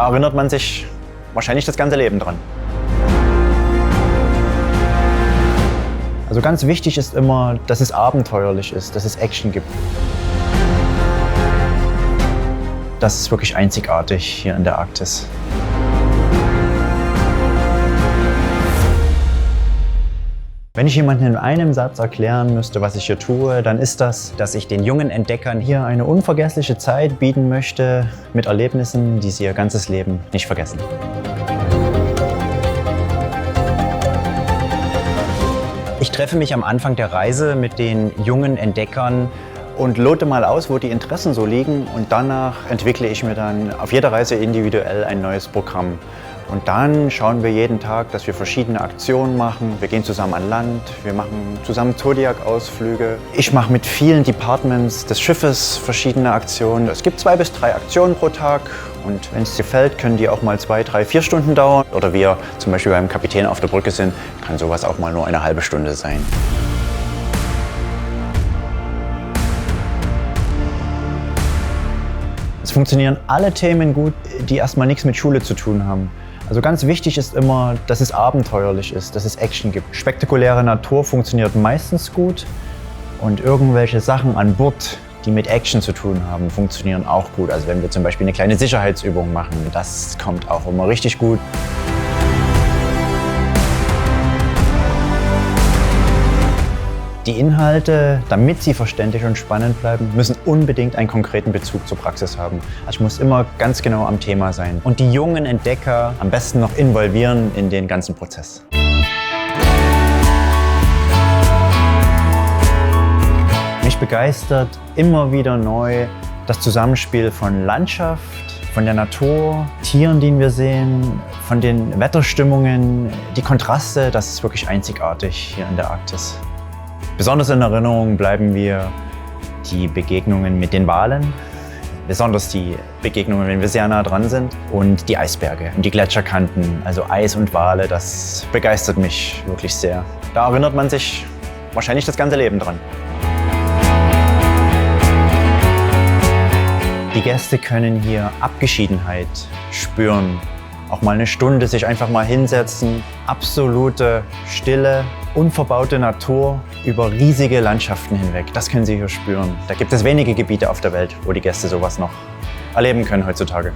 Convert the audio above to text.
Da erinnert man sich wahrscheinlich das ganze Leben dran. Also ganz wichtig ist immer, dass es abenteuerlich ist, dass es Action gibt. Das ist wirklich einzigartig hier in der Arktis. Wenn ich jemandem in einem Satz erklären müsste, was ich hier tue, dann ist das, dass ich den jungen Entdeckern hier eine unvergessliche Zeit bieten möchte mit Erlebnissen, die sie ihr ganzes Leben nicht vergessen. Ich treffe mich am Anfang der Reise mit den jungen Entdeckern und lote mal aus, wo die Interessen so liegen, und danach entwickle ich mir dann auf jeder Reise individuell ein neues Programm. Und dann schauen wir jeden Tag, dass wir verschiedene Aktionen machen. Wir gehen zusammen an Land, wir machen zusammen Zodiac-Ausflüge. Ich mache mit vielen Departments des Schiffes verschiedene Aktionen. Es gibt 2 bis 3 Aktionen pro Tag, und wenn es dir gefällt, können die auch mal 2, 3, 4 Stunden dauern. Oder wir zum Beispiel beim Kapitän auf der Brücke sind, kann sowas auch mal nur eine halbe Stunde sein. Es funktionieren alle Themen gut, die erstmal nichts mit Schule zu tun haben. Also ganz wichtig ist immer, dass es abenteuerlich ist, dass es Action gibt. Spektakuläre Natur funktioniert meistens gut, und irgendwelche Sachen an Bord, die mit Action zu tun haben, funktionieren auch gut. Also wenn wir zum Beispiel eine kleine Sicherheitsübung machen, das kommt auch immer richtig gut. Die Inhalte, damit sie verständlich und spannend bleiben, müssen unbedingt einen konkreten Bezug zur Praxis haben. Also ich muss immer ganz genau am Thema sein und die jungen Entdecker am besten noch involvieren in den ganzen Prozess. Mich begeistert immer wieder neu das Zusammenspiel von Landschaft, von der Natur, Tieren, die wir sehen, von den Wetterstimmungen, die Kontraste, das ist wirklich einzigartig hier in der Arktis. Besonders in Erinnerung bleiben mir die Begegnungen mit den Walen, besonders die Begegnungen, wenn wir sehr nah dran sind, und die Eisberge und die Gletscherkanten, also Eis und Wale, das begeistert mich wirklich sehr. Da erinnert man sich wahrscheinlich das ganze Leben dran. Die Gäste können hier Abgeschiedenheit spüren, auch mal eine Stunde sich einfach mal hinsetzen, absolute Stille, unverbaute Natur über riesige Landschaften hinweg. Das können Sie hier spüren. Da gibt es wenige Gebiete auf der Welt, wo die Gäste sowas noch erleben können heutzutage.